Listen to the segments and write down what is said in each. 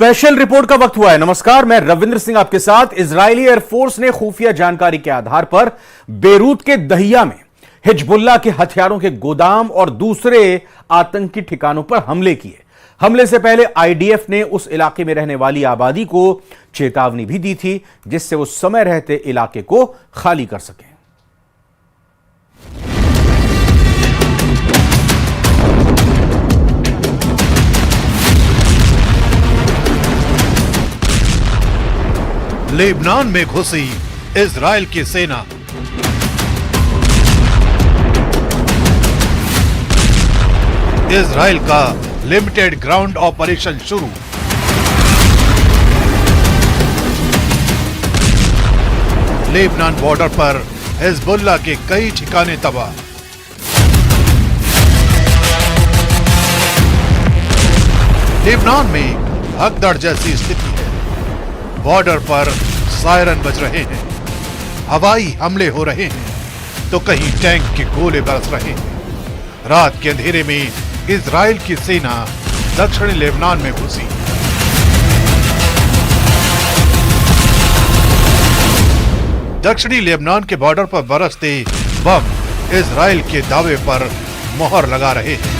Special report का वक्त हुआ है। नमस्कार, मैं रविंद्र सिंह आपके साथ। इजरायली एयरफोर्स ने खुफिया जानकारी के आधार पर बेरूत के दहिया में हिजबुल्लाह के हथियारों के गोदाम और दूसरे आतंकी ठिकानों पर हमले किए। हमले से पहले आईडीएफ ने उस इलाके में रहने वाली आबादी को चेतावनी भी दी थी, जिससे वो समय रहते इलाके को खाली कर सकें। लेबनान में घुसी इजराइल की सेना। इजराइल का लिमिटेड ग्राउंड ऑपरेशन शुरू। लेबनान बॉर्डर पर हिजबुल्लाह के कई ठिकाने तबाह। लेबनान में भगदड़ जैसी स्थिति है। बॉर्डर पर सायरन बज रहे हैं, हवाई हमले हो रहे हैं, तो कहीं टैंक के गोले बरस रहे हैं। रात के अंधेरे में इजराइल की सेना दक्षिणी लेबनान में घुसी। दक्षिणी लेबनान के बॉर्डर पर बरसते बम इजराइल के दावे पर मोहर लगा रहे हैं।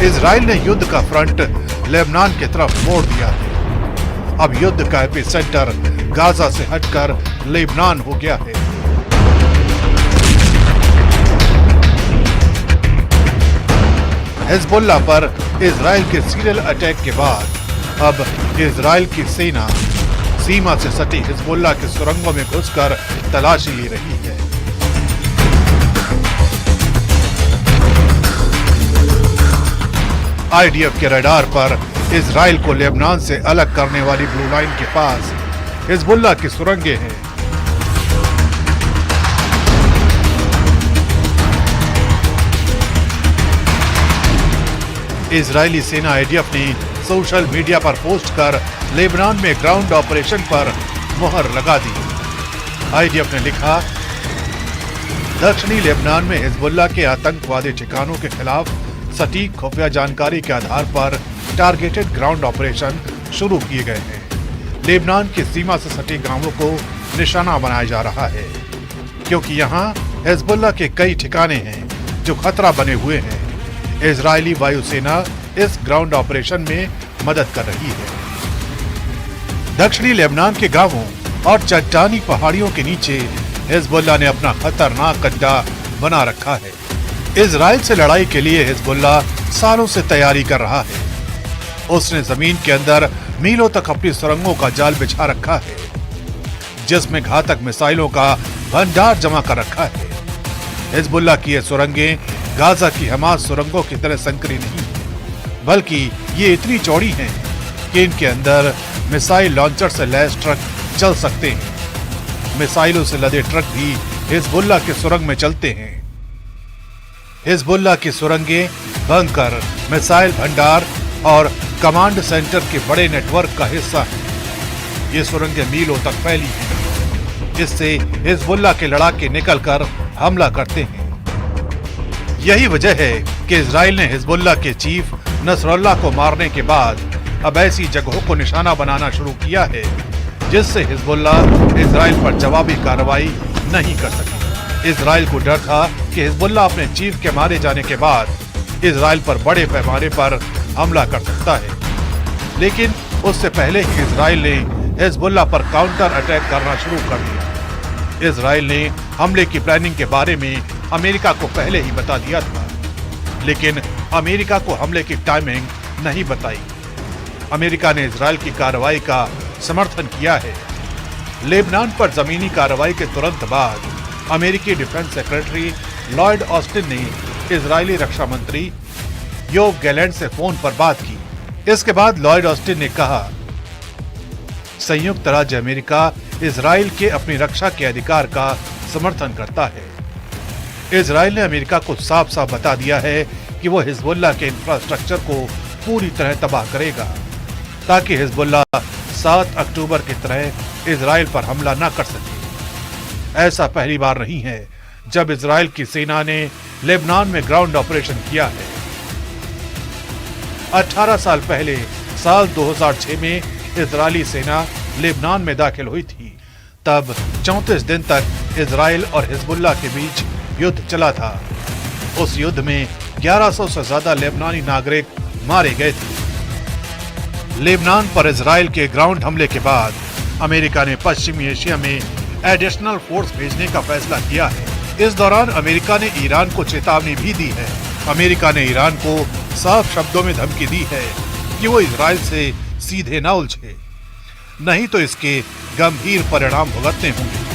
इजराइल ने युद्ध का फ्रंट लेबनान की तरफ मोड़ दिया है। अब युद्ध का एपिसेंटर गाजा से हटकर लेबनान हो गया है। हिजबुल्लाह पर इजराइल के सीरियल अटैक के बाद अब इजराइल की सेना सीमा से सटी हिजबुल्लाह के सुरंगों में घुसकर तलाशी ले रही है। आईडीएफ के रडार पर इजराइल को लेबनान से अलग करने वाली ब्लू लाइन के पास हिजबुल्लाह की सुरंगें हैं। इजरायली सेना आईडीएफ ने सोशल मीडिया पर पोस्ट कर लेबनान में ग्राउंड ऑपरेशन पर मोहर लगा दी। आईडीएफ ने लिखा, दक्षिणी लेबनान में हिजबुल्लाह के आतंकवादी ठिकानों के खिलाफ सटीक खुफिया जानकारी के आधार पर टारगेटेड ग्राउंड ऑपरेशन शुरू किए गए हैं। लेबनान की सीमा से सटे गांवों को निशाना बनाया जा रहा है, क्योंकि यहां हिजबुल्लाह के कई ठिकाने हैं जो खतरा बने हुए हैं। इजरायली वायुसेना इस ग्राउंड ऑपरेशन में मदद कर रही है। दक्षिणी लेबनान के गांवों और चट्टानी पहाड़ियों के नीचे हिजबुल्लाह ने अपना खतरनाक अड्डा बना रखा है। इजराइल से लड़ाई के लिए हिजबुल्लाह सालों से तैयारी कर रहा है। उसने जमीन के अंदर मीलों तक अपनी सुरंगों का जाल बिछा रखा है, जिसमें घातक मिसाइलों का भंडार जमा कर रखा है। हिजबुल्लाह की ये सुरंगें गाजा की हमास सुरंगों की तरह संकरी नहीं है, बल्कि ये इतनी चौड़ी हैं कि इनके अंदर मिसाइल लॉन्चर से लैस ट्रक चल सकते हैं। मिसाइलों से लदे ट्रक भी हिजबुल्लाह के सुरंग में चलते हैं। हिजबुल्लाह की सुरंगें बंकर, मिसाइल भंडार और कमांड सेंटर के बड़े नेटवर्क का हिस्सा है। ये सुरंगें मीलों तक फैली हैं, जिससे हिजबुल्लाह के लड़ाके निकलकर हमला करते हैं। यही वजह है कि इजराइल ने हिजबुल्लाह के चीफ नसरुल्लाह को मारने के बाद अब ऐसी जगहों को निशाना बनाना शुरू किया है, जिससे हिजबुल्लाह इजराइल पर जवाबी कार्रवाई नहीं कर सकी। इजराइल को डर था कि हिजबुल्लाह अपने चीफ के मारे जाने के बाद इजराइल पर बड़े पैमाने पर हमला कर सकता है, लेकिन उससे पहले ही इजराइल ने हिजबुल्लाह पर काउंटर अटैक करना शुरू कर दिया। इजराइल ने हमले की प्लानिंग के बारे में अमेरिका को पहले ही बता दिया था, लेकिन अमेरिका को हमले की टाइमिंग नहीं बताई। अमेरिका ने इजराइल की कार्रवाई का समर्थन किया है। लेबनान पर जमीनी कार्रवाई के तुरंत बाद अमेरिकी डिफेंस सेक्रेटरी लॉयड ऑस्टिन ने इजरायली रक्षा मंत्री योव गैलेंट से फोन पर बात की। इसके बाद लॉयड ऑस्टिन ने कहा, संयुक्त राज्य अमेरिका इजराइल के अपनी रक्षा के अधिकार का समर्थन करता है। इजराइल ने अमेरिका को साफ साफ बता दिया है कि वो हिजबुल्लाह के इंफ्रास्ट्रक्चर को पूरी तरह तबाह करेगा, ताकि हिजबुल्लाह 7 अक्टूबर की तरह इजराइल पर हमला न कर सके। ऐसा पहली बार नहीं है जब इजराइल की सेना ने लेबनान में ग्राउंड ऑपरेशन किया है। 18 साल पहले साल 2006 में इजरायली सेना लेबनान में दाखिल हुई थी। तब 34 दिन तक इजराइल और हिजबुल्लाह के बीच युद्ध चला था। उस युद्ध में 1100 से ज्यादा लेबनानी नागरिक मारे गए थे। लेबनान पर इजराइल के ग्राउंड हमले के बाद अमेरिका ने पश्चिमी एशिया में एडिशनल फोर्स भेजने का फैसला किया है। इस दौरान अमेरिका ने ईरान को चेतावनी भी दी है। अमेरिका ने ईरान को साफ शब्दों में धमकी दी है कि वो इजराइल से सीधे न उलझे, नहीं तो इसके गंभीर परिणाम भुगतने होंगे।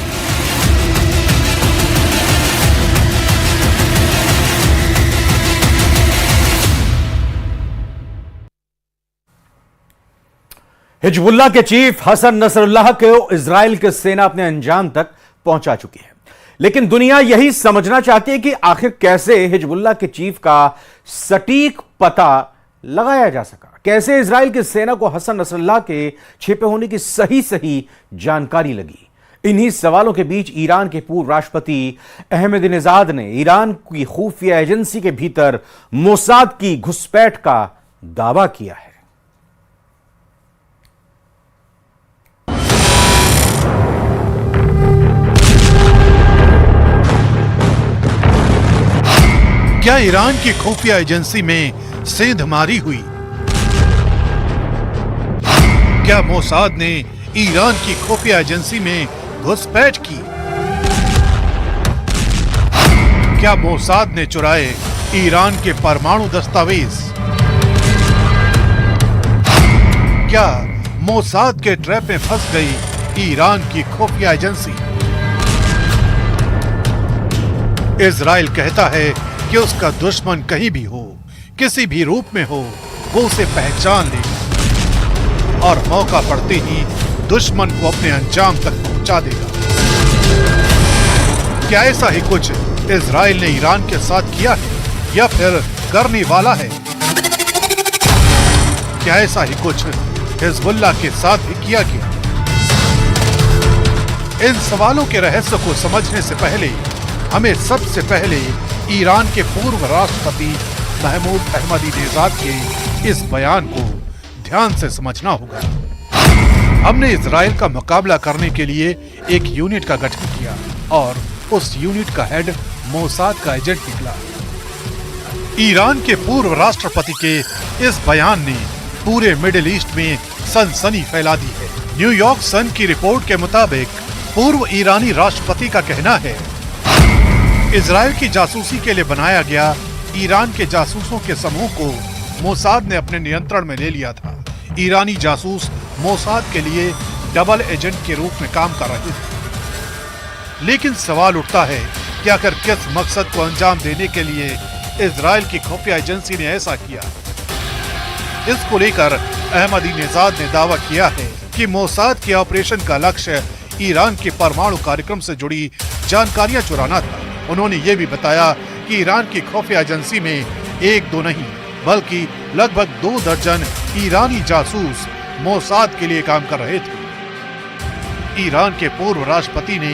हिजबुल्लाह के चीफ हसन नसरुल्लाह को इजराइल की सेना अपने अंजाम तक पहुंचा चुकी है, लेकिन दुनिया यही समझना चाहती है कि आखिर कैसे हिजबुल्लाह के चीफ का सटीक पता लगाया जा सका, कैसे इजराइल की सेना को हसन नसरुल्लाह के छिपे होने की सही जानकारी लगी। इन्हीं सवालों के बीच ईरान के पूर्व राष्ट्रपति अहमदीनेजाद ने ईरान की खुफिया एजेंसी के भीतर मोसाद की घुसपैठ का दावा किया है। क्या ईरान की खुफिया एजेंसी में सेंधमारी हुई? क्या मोसाद ने ईरान की खुफिया एजेंसी में घुसपैठ की? क्या मोसाद ने चुराए ईरान के परमाणु दस्तावेज? क्या मोसाद के ट्रैप में फंस गई ईरान की खुफिया एजेंसी? इजराइल कहता है कि उसका दुश्मन कहीं भी हो, किसी भी रूप में हो, वो उसे पहचान ले और मौका पड़ते ही दुश्मन को अपने अंजाम तक पहुंचा देगा। क्या ऐसा ही कुछ इजराइल ने ईरान के साथ किया है या फिर करने वाला है? क्या ऐसा ही कुछ हिजबुल्लाह के साथ भी किया गया? इन सवालों के रहस्य को समझने से पहले हमें सबसे पहले ईरान के पूर्व राष्ट्रपति महमूद अहमदीनेजाद के इस बयान को ध्यान से समझना होगा। हमने इजराइल का मुकाबला करने के लिए एक यूनिट का गठन किया और उस यूनिट का हेड मोसाद का एजेंट निकला। ईरान के पूर्व राष्ट्रपति के इस बयान ने पूरे मिडिल ईस्ट में सनसनी फैला दी है। न्यूयॉर्क सन की रिपोर्ट के मुताबिक पूर्व ईरानी राष्ट्रपति का कहना है, इजराइल की जासूसी के लिए बनाया गया ईरान के जासूसों के समूह को मोसाद ने अपने नियंत्रण में ले लिया था। ईरानी जासूस मोसाद के लिए डबल एजेंट के रूप में काम कर रहे थे। लेकिन सवाल उठता है कि आखिर किस मकसद को अंजाम देने के लिए इजराइल की खुफिया एजेंसी ने ऐसा किया? इसको लेकर अहमदीनेजाद ने दावा किया है कि मोसाद के ऑपरेशन का लक्ष्य ईरान के परमाणु कार्यक्रम से जुड़ी जानकारियां चुराना था। उन्होंने ये भी बताया कि ईरान की खुफिया एजेंसी में एक दो नहीं बल्कि लगभग 2 दर्जन ईरानी जासूस मोसाद के लिए काम कर रहे थे। ईरान के पूर्व राष्ट्रपति ने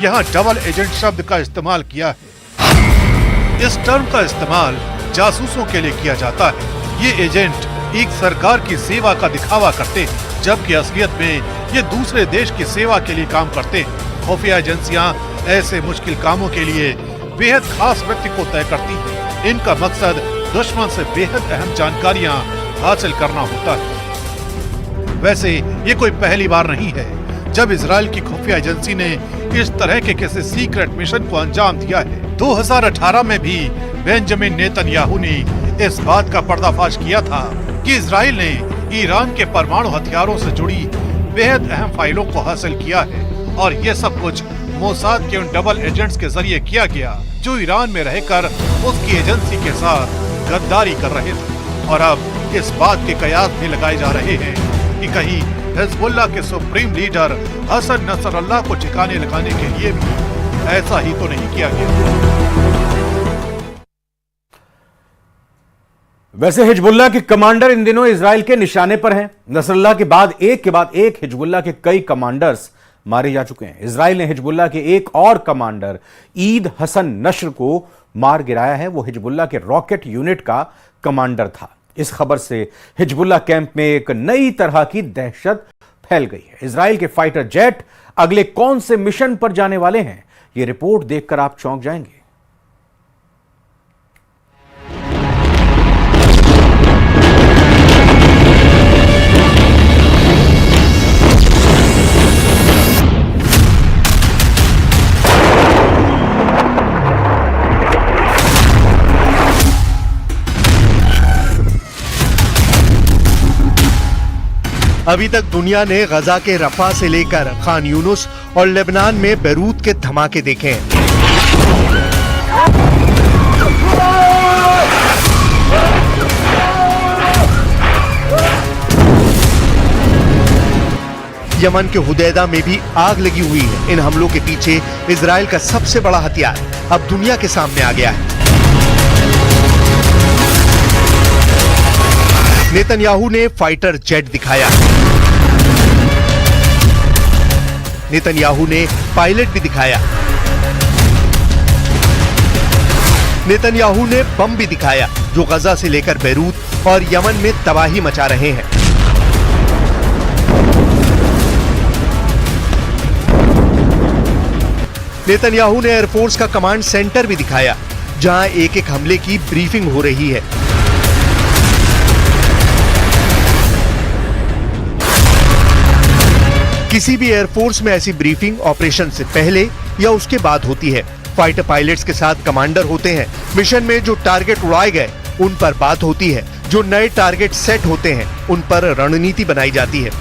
यहाँ डबल एजेंट शब्द का इस्तेमाल किया है। इस टर्म का इस्तेमाल जासूसों के लिए किया जाता है। ये एजेंट एक सरकार की सेवा का दिखावा करते हैं, जबकि असलियत में ये दूसरे देश की सेवा के लिए काम करते हैं। खुफिया एजेंसियां ऐसे मुश्किल कामों के लिए बेहद खास व्यक्ति को तय करती हैं। इनका मकसद दुश्मन से बेहद अहम जानकारियां हासिल करना होता है। वैसे ये कोई पहली बार नहीं है जब इजराइल की खुफिया एजेंसी ने इस तरह के किसी सीक्रेट मिशन को अंजाम दिया है। 2018 में भी बेंजामिन नेतन्याहू ने इस बात का पर्दाफाश किया था कि इजराइल ने ईरान के परमाणु हथियारों से जुड़ी बेहद अहम फाइलों को हासिल किया है और ये सब कुछ मोसाद के उन डबल एजेंट्स के जरिए किया गया जो ईरान में रहकर उसकी एजेंसी के साथ गद्दारी कर रहे थे। और अब इस बात के कयास भी लगाए जा रहे हैं कि कहीं हिजबुल्लाह के सुप्रीम लीडर हसन नसरुल्लाह को ठिकाने लगाने के लिए भी ऐसा ही तो नहीं किया गया। वैसे हिजबुल्लाह के कमांडर इन दिनों इजराइल के निशाने पर हैं। नसरुल्लाह के बाद एक हिजबुल्लाह के कई कमांडर्स मारे जा चुके हैं। इजराइल ने हिजबुल्लाह के एक और कमांडर ईद हसन नश्र को मार गिराया है। वो हिजबुल्लाह के रॉकेट यूनिट का कमांडर था। इस खबर से हिजबुल्लाह कैंप में एक नई तरह की दहशत फैल गई है। इजराइल के फाइटर जेट अगले कौन से मिशन पर जाने वाले हैं, यह रिपोर्ट देखकर आप चौंक जाएंगे। अभी तक दुनिया ने गजा के रफा से लेकर खान यूनुस और लेबनान में बैरूत के धमाके देखे हैं। यमन के हुदैदा में भी आग लगी हुई है। इन हमलों के पीछे इजराइल का सबसे बड़ा हथियार अब दुनिया के सामने आ गया है। नेतन्याहू ने फाइटर जेट दिखाया, नेतन्याहू ने पायलट भी दिखाया, नेतन्याहू ने बम भी दिखाया जो गजा से लेकर बैरूत और यमन में तबाही मचा रहे हैं। नेतन्याहू ने एयरफोर्स का कमांड सेंटर भी दिखाया जहां एक एक हमले की ब्रीफिंग हो रही है। किसी भी एयरफोर्स में ऐसी ब्रीफिंग ऑपरेशन से पहले या उसके बाद होती है। फाइटर पायलट्स के साथ कमांडर होते हैं। मिशन में जो टारगेट उड़ाए गए उन पर बात होती है। जो नए टारगेट सेट होते हैं उन पर रणनीति बनाई जाती है।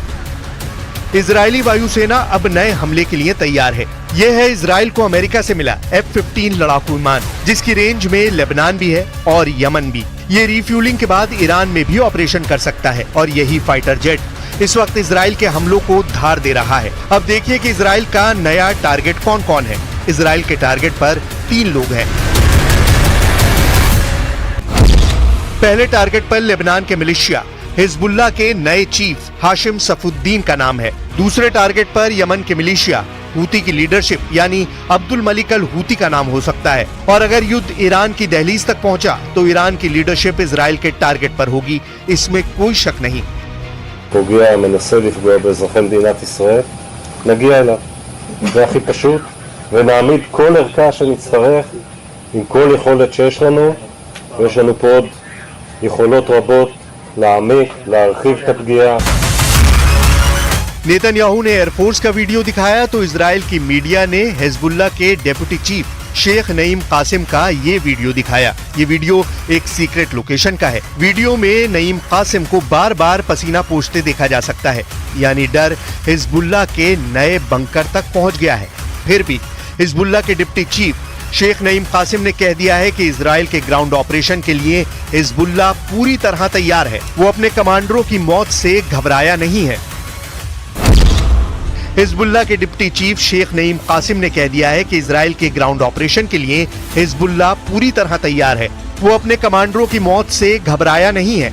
इजरायली वायुसेना अब नए हमले के लिए तैयार है। यह है इजराइल को अमेरिका से मिला F-15 लड़ाकू विमान, जिसकी रेंज में लेबनान भी है और यमन भी। ये रिफ्यूलिंग के बाद ईरान में भी ऑपरेशन कर सकता है और यही फाइटर जेट इस वक्त इजराइल के हमलों को धार दे रहा है। अब देखिए कि इजराइल का नया टारगेट कौन कौन है। इजराइल के टारगेट पर 3 लोग हैं। पहले टारगेट पर लेबनान के मिलिशिया हिजबुल्लाह के नए चीफ हाशिम सफुद्दीन का नाम है। दूसरे टारगेट पर यमन के मिलिशिया हूती की लीडरशिप यानी अब्दुल मलिक अल हूती का नाम हो सकता है। और अगर युद्ध ईरान की दहलीज तक पहुंचा तो ईरान की लीडरशिप इजराइल के टारगेट पर होगी, इसमें कोई शक नहीं। פוגע מנסה לפגוע באזרחי מדינת ישראל, נגיע אליו. זה הכי פשוט, ונעמיד כל ערכה שנצטרך עם כל יכולת שיש לנו, ויש לנו פה עוד יכולות רבות להעמיק, להרחיב את הפגיעה. नेतन्याहू ने एयरफोर्स का वीडियो दिखाया तो इजराइल की मीडिया ने हिजबुल्लाह के डेप्यूटी चीफ शेख नईम कासिम का ये वीडियो दिखाया। ये वीडियो एक सीक्रेट लोकेशन का है। वीडियो में नईम कासिम को बार बार पसीना पोंछते देखा जा सकता है, यानी डर हिजबुल्लाह के नए बंकर तक पहुंच गया है। फिर भी हिजबुल्लाह के डिप्टी चीफ शेख नईम कासिम ने कह दिया है कि इजराइल के ग्राउंड ऑपरेशन के लिए हिजबुल्लाह पूरी तरह तैयार है। वो अपने कमांडरों की मौत से घबराया नहीं है। हिजबुल्लाह के डिप्टी चीफ शेख नईम कासिम ने कह दिया है कि इजराइल के ग्राउंड ऑपरेशन के लिए हिजबुल्लाह पूरी तरह तैयार है। वो अपने कमांडरों की मौत से घबराया नहीं है।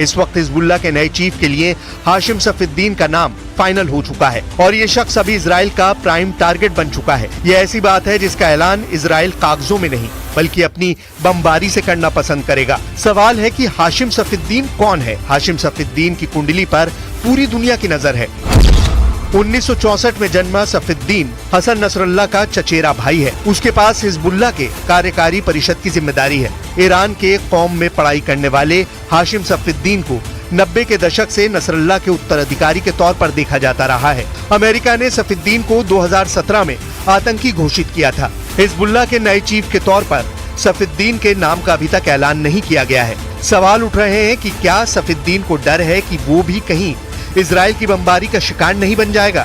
इस वक्त हिजबुल्लाह के नए चीफ के लिए हाशिम सफुद्दीन का नाम फाइनल हो चुका है और ये शख्स अभी इजराइल का प्राइम टारगेट बन चुका है। ये ऐसी बात है जिसका ऐलान इजराइल कागजों में नहीं बल्कि अपनी बमबारी से करना पसंद करेगा। सवाल है कि हाशिम सफुद्दीन कौन है? हाशिम सफुद्दीन की कुंडली पर पूरी दुनिया की नजर है। 1964 में जन्मा सफुद्दीन हसन नसरुल्लाह का चचेरा भाई है। उसके पास हिजबुल्लाह के कार्यकारी परिषद की जिम्मेदारी है। ईरान के कौम में पढ़ाई करने वाले हाशिम सफुद्दीन को 90 के दशक से नसरुल्लाह के उत्तराधिकारी के तौर पर देखा जाता रहा है। अमेरिका ने सफुद्दीन को 2017 में आतंकी घोषित किया था। हिजबुल्लाह के नए चीफ के तौर पर सफुद्दीन के नाम का अभी तक ऐलान नहीं किया गया है। सवाल उठ रहे हैं कि क्या सफुद्दीन को डर है कि वो भी कहीं इजराइल की बमबारी का शिकार नहीं बन जाएगा?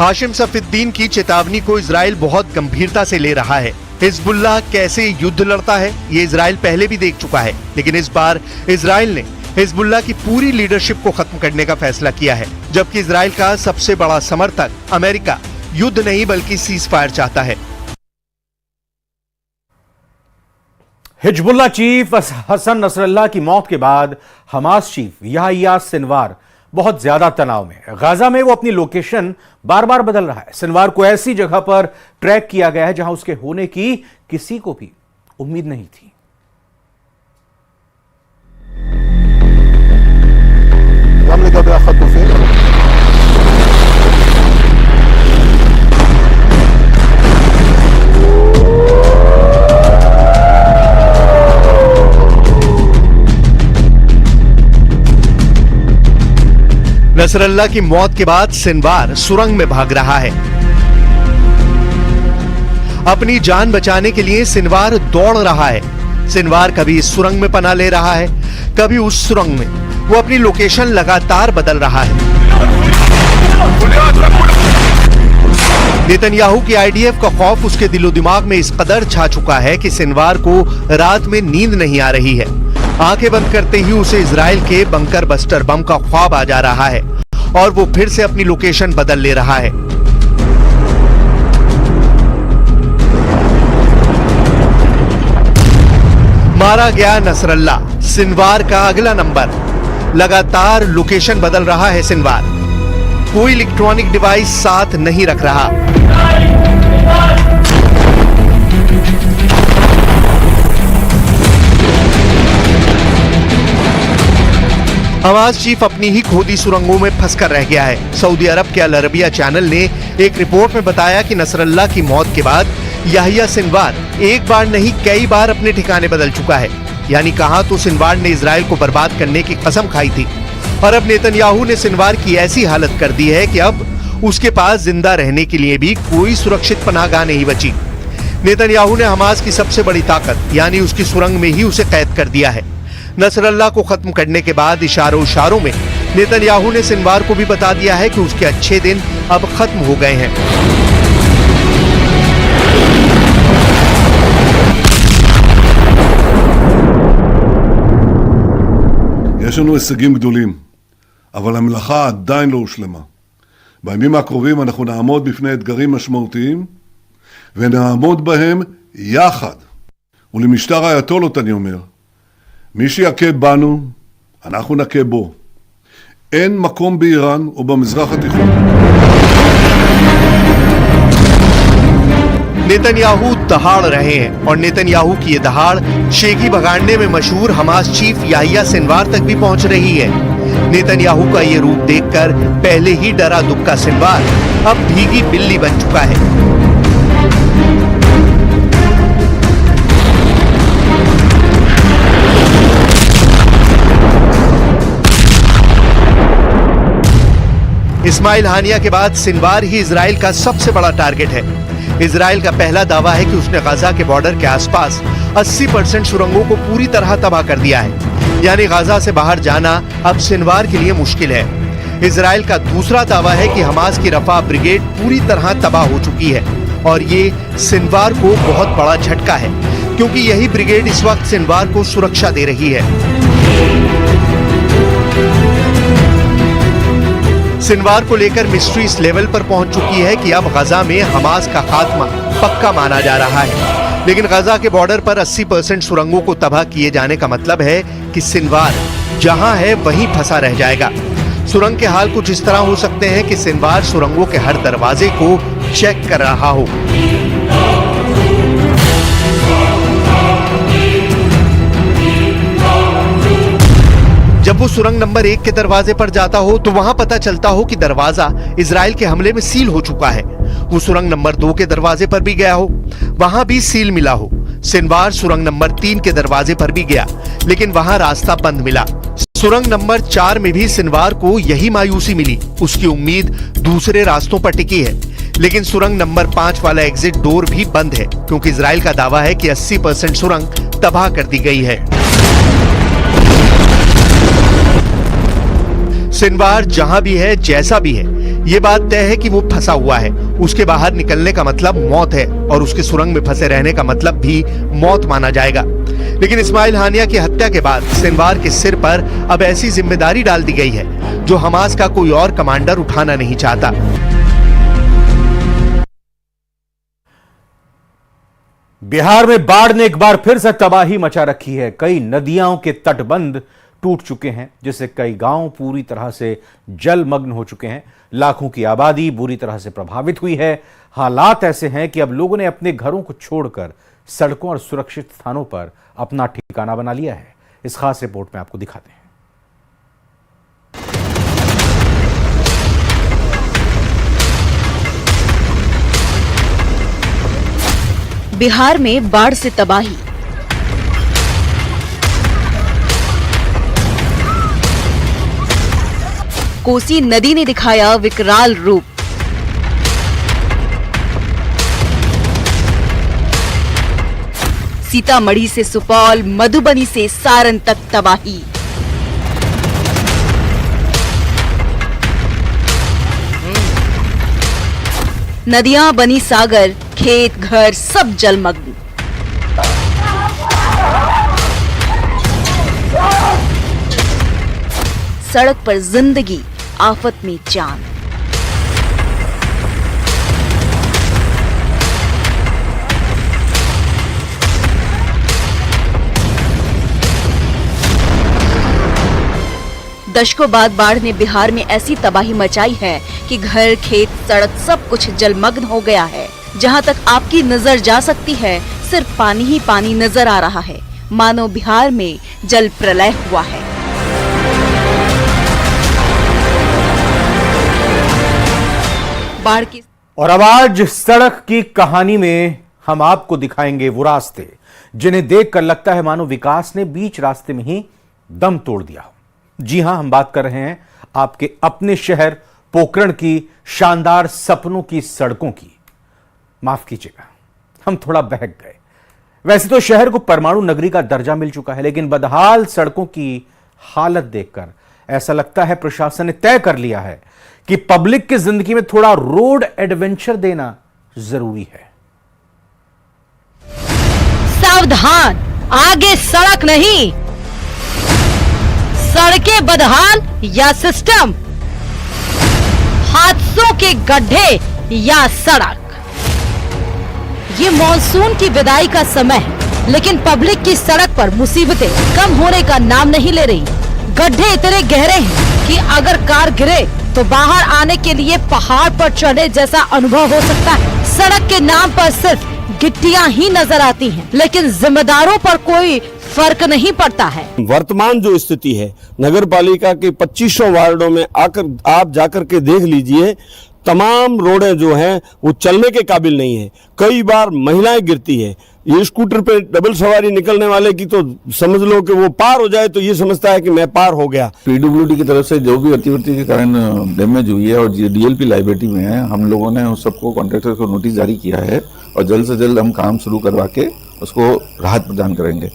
हाशिम सफीद्दीन की चेतावनी को इजराइल बहुत गंभीरता से ले रहा है। हिजबुल्लाह कैसे युद्ध लड़ता है ये इजराइल पहले भी देख चुका है, लेकिन इस बार इजराइल ने हिजबुल्लाह की पूरी लीडरशिप को खत्म करने का फैसला किया है, जबकि इजराइल का सबसे बड़ा समर्थक अमेरिका युद्ध नहीं बल्कि सीज फायर चाहता है। हिजबुल्लाह चीफ हसन नसरल्लाह की मौत के बाद हमास चीफ याह्या सिनवार बहुत ज्यादा तनाव में है। गाजा में वो अपनी लोकेशन बार बार बदल रहा है। सिनवार को ऐसी जगह पर ट्रैक किया गया है जहां उसके होने की किसी को भी उम्मीद नहीं थी। גם לגבי החטופים. नसरल्लाह की मौत के बाद सिनवार सुरंग में भाग रहा है। अपनी जान बचाने के लिए सिनवार दौड़ रहा है। सिनवार कभी इस सुरंग में पनाह ले रहा है, कभी उस सुरंग में। वो अपनी लोकेशन लगातार बदल रहा है। नेतन्याहू की आईडीएफ का खौफ उसके दिलो दिमाग में इस कदर छा चुका है कि सिनवार को रात में नींद नहीं आ रही है। आंखें बंद करते ही उसे इजराइल के बंकर बस्टर बम का ख्वाब आ जा रहा है और वो फिर से अपनी लोकेशन बदल ले रहा है। मारा गया नसरल्लाह, सिनवार का अगला नंबर। लगातार लोकेशन बदल रहा है सिनवार। कोई इलेक्ट्रॉनिक डिवाइस साथ नहीं रख रहा। हमास चीफ अपनी ही खोदी सुरंगों में फंसकर रह गया है। सऊदी अरब के अल अरबिया चैनल ने एक रिपोर्ट में बताया कि नसरल्लाह की मौत के बाद याह्या सिनवार एक बार नहीं कई बार अपने ठिकाने बदल चुका है। यानी कहा तो सिनवार ने इजराइल को बर्बाद करने की कसम खाई थी और अब नेतन्याहू ने सिनवार की ऐसी हालत कर दी है कि अब उसके पास जिंदा रहने के लिए भी कोई सुरक्षित पनाहगाह नहीं बची। नेतन्याहू ने हमास की सबसे बड़ी ताकत यानी उसकी सुरंग में ही उसे कैद कर दिया है। नसरल्लाह को खत्म करने के बाद इशारों में नेतन्याहू ने सिनवार को भी बता दिया है कि उसके अच्छे दिन अब खत्म हो गए हैं। יש לנו הישגים גדולים, אבל המלאכה עדיין לא הושלמה. בימים הקרובים אנחנו נעמוד בפני אתגרים משמעותיים, ונעמוד בהם יחד. ולמשטר האייתולות אני אומר, מי שיכה בנו, אנחנו נכה בו. אין מקום באיראן או במזרח התיכון. नेतन्याहू दहाड़ रहे हैं और नेतन्याहू की ये दहाड़ शेखी भगाड़ने में मशहूर हमास चीफ याह्या सिनवार तक भी पहुंच रही है। नेतन्याहू का ये रूप देखकर पहले ही डरा दुबका सिनवार अब भीगी बिल्ली बन चुका है। इस्माइल हानिया के बाद सिनवार ही इजराइल का सबसे बड़ा टारगेट है। इजराइल का पहला दावा है कि उसने गाजा के बॉर्डर के आसपास 80% सुरंगों को पूरी तरह तबाह कर दिया है। यानी गाजा से बाहर जाना अब सिनवार के लिए मुश्किल है। इजराइल का दूसरा दावा है कि हमास की रफा ब्रिगेड पूरी तरह तबाह हो चुकी है और ये सिनवार को बहुत बड़ा झटका है, क्योंकि यही ब्रिगेड इस वक्त सिनवार को सुरक्षा दे रही है। सिनवार को लेकर मिस्ट्री इस लेवल पर पहुंच चुकी है कि अब गाजा में हमास का खात्मा पक्का माना जा रहा है। लेकिन गाजा के बॉर्डर पर 80% सुरंगों को तबाह किए जाने का मतलब है कि सिनवार जहां है वहीं फंसा रह जाएगा। सुरंग के हाल कुछ इस तरह हो सकते हैं कि सिनवार सुरंगों के हर दरवाजे को चेक कर रहा हो। जब वो सुरंग नंबर 1 के दरवाजे पर जाता हो तो वहां पता चलता हो कि दरवाजा इजराइल के हमले में सील हो चुका है। वो सुरंग नंबर 2 के दरवाजे पर भी गया हो, वहां भी सील मिला हो। सिनवार सुरंग नंबर 3 के दरवाजे पर भी गया, लेकिन वहां रास्ता बंद मिला। सुरंग नंबर 4 में भी सिनवार को यही मायूसी मिली। उसकी उम्मीद दूसरे रास्तों पर टिकी है, लेकिन सुरंग नंबर 5 वाला एग्जिट डोर भी बंद है, क्योंकि इजराइल का दावा है कि 80% सुरंग तबाह कर दी गई है। सिनवार जहां भी है, जैसा भी है, ये बात तय है कि वो फंसा हुआ है। उसके बाहर निकलने का मतलब मौत है और उसके सुरंग में फंसे रहने का मतलब भी मौत माना जाएगा। लेकिन इस्माइल हानिया की हत्या के बाद सिनवार के सिर पर अब ऐसी जिम्मेदारी डाल दी गई है जो हमास का कोई और कमांडर उठाना नहीं चाहता। बिहार में बाढ़ ने एक बार फिर से तबाही मचा रखी है। कई नदियों के तटबंध टूट चुके हैं, जिससे कई गांव पूरी तरह से जलमग्न हो चुके हैं। लाखों की आबादी बुरी तरह से प्रभावित हुई है। हालात ऐसे हैं कि अब लोगों ने अपने घरों को छोड़कर सड़कों और सुरक्षित स्थानों पर अपना ठिकाना बना लिया है। इस खास रिपोर्ट में आपको दिखाते हैं। बिहार में बाढ़ से तबाही। कोसी नदी ने दिखाया विकराल रूप। सीतामढ़ी से सुपौल, मधुबनी से सारण तक तबाही। नदियां बनी सागर, खेत घर सब जलमग्न। सड़क पर जिंदगी, आफत में जान। दशकों बाद बाढ़ ने बिहार में ऐसी तबाही मचाई है कि घर, खेत, सड़क सब कुछ जलमग्न हो गया है। जहां तक आपकी नजर जा सकती है, सिर्फ पानी ही पानी नजर आ रहा है, मानो बिहार में जल प्रलय हुआ है। बाढ़ की और अब आज सड़क की कहानी में हम आपको दिखाएंगे वो रास्ते जिन्हें देखकर लगता है मानो विकास ने बीच रास्ते में ही दम तोड़ दिया हो। जी हां, हम बात कर रहे हैं आपके अपने शहर पोकरण की शानदार सपनों की सड़कों की। माफ कीजिएगा, हम थोड़ा बहक गए। वैसे तो शहर को परमाणु नगरी का दर्जा मिल चुका है, लेकिन बदहाल सड़कों की हालत देखकर ऐसा लगता है प्रशासन ने तय कर लिया है कि पब्लिक की जिंदगी में थोड़ा रोड एडवेंचर देना जरूरी है। सावधान, आगे सड़क नहीं, सड़कें बदहाल या सिस्टम, हादसों के गड्ढे या सड़क। ये मॉनसून की विदाई का समय है, लेकिन पब्लिक की सड़क पर मुसीबतें कम होने का नाम नहीं ले रही। गड्ढे इतने गहरे हैं कि अगर कार गिरे तो बाहर आने के लिए पहाड़ पर चढ़ने जैसा अनुभव हो सकता है। सड़क के नाम पर सिर्फ गिट्टियां ही नजर आती हैं, लेकिन जिम्मेदारों पर कोई फर्क नहीं पड़ता है। वर्तमान जो स्थिति है नगर पालिका के 2500 वार्डों में आकर आप जाकर के देख लीजिए, तमाम रोडें जो हैं वो चलने के काबिल नहीं है। कई बार महिलाएं गिरती है। ये स्कूटर पे डबल सवारी निकलने वाले की तो समझ लो कि वो पार हो जाए तो ये समझता है कि मैं पार हो गया। पीडब्ल्यूडी की तरफ से जो भी अतिवृष्टि के कारण डैमेज हुई है और डीएलपी लायबिलिटी में है, हम लोगों ने उस सबको कॉन्ट्रैक्टर को नोटिस जारी किया है और जल्द से जल्द हम काम शुरू करवा के उसको राहत प्रदान करेंगे।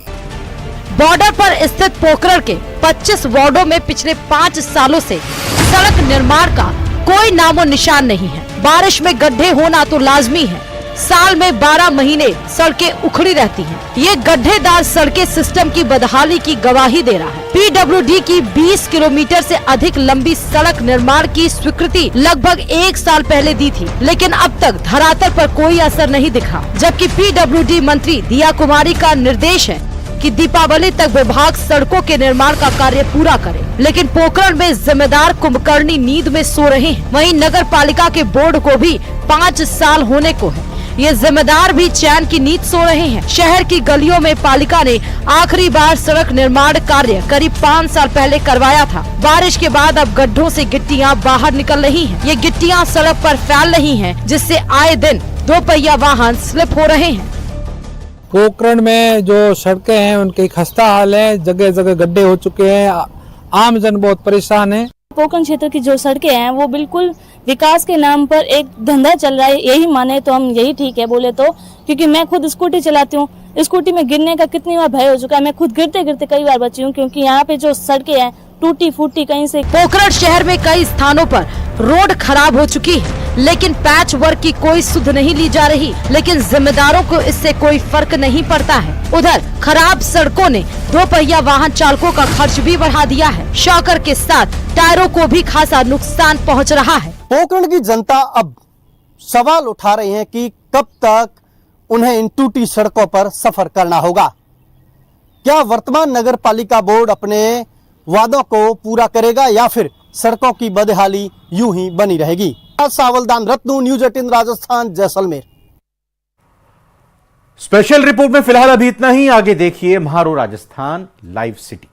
बॉर्डर पर स्थित पोखरण के 25 वार्डों में पिछले 5 सालों से सड़क निर्माण का कोई नामो निशान नहीं है। बारिश में गड्ढे होना तो लाजमी है। साल में 12 महीने सड़कें उखड़ी रहती हैं। ये गड्ढेदार सड़कें सिस्टम की बदहाली की गवाही दे रहा है। पीडब्ल्यूडी की 20 किलोमीटर से अधिक लंबी सड़क निर्माण की स्वीकृति लगभग 1 साल पहले दी थी, लेकिन अब तक धरातल पर कोई असर नहीं दिखा। जबकि पीडब्ल्यूडी मंत्री दिया कुमारी का निर्देश है कि दीपावली तक विभाग सड़कों के निर्माण का कार्य पूरा करे, लेकिन पोखरण में जिम्मेदार कुंभकर्णी नींद में सो रहे हैं। वहीं नगर पालिका के बोर्ड को भी 5 साल होने को है, ये जिम्मेदार भी चैन की नींद सो रहे हैं। शहर की गलियों में पालिका ने आखिरी बार सड़क निर्माण कार्य करीब 5 साल पहले करवाया था। बारिश के बाद अब गड्ढों से गिट्टियां बाहर निकल रही हैं। ये गिट्टियां सड़क पर फैल रही हैं, जिससे आए दिन 2 पहिया वाहन स्लिप हो रहे हैं। पोखरण में जो सड़कें हैं उनकी खस्ता हाल है, जगह जगह गड्ढे हो चुके हैं, आम जन बहुत परेशान है। पोखरण क्षेत्र की जो सड़कें हैं वो बिल्कुल विकास के नाम पर एक धंधा चल रहा है, यही माने तो हम यही ठीक है बोले तो, क्योंकि मैं खुद स्कूटी चलाती हूँ, स्कूटी में गिरने का कितनी बार भय हो चुका है, मैं खुद गिरते गिरते कई बार बची हूँ, क्योंकि यहाँ पे जो सड़कें हैं टूटी फूटी कहीं से। पोखरण शहर में कई स्थानों पर रोड खराब हो चुकी है, लेकिन पैच वर्क की कोई सुध नहीं ली जा रही, लेकिन जिम्मेदारों को इससे कोई फर्क नहीं पड़ता है। उधर खराब सड़कों ने दो पहिया वाहन चालकों का खर्च भी बढ़ा दिया है। शॉकर के साथ टायरों को भी खासा नुकसान पहुंच रहा है। पोखरण की जनता अब सवाल उठा रही है कि कब तक उन्हें इन टूटी सड़कों पर सफर करना होगा। क्या वर्तमान नगर पालिका बोर्ड अपने वादों को पूरा करेगा या फिर सड़कों की बदहाली यूं ही बनी रहेगी? Sawaldan Ratnu, news 18 Rajasthan, Jaisalmer. Special report में फिलहाल अभी इतना ही। आगे देखिए म्हारो राजस्थान लाइव सिटी।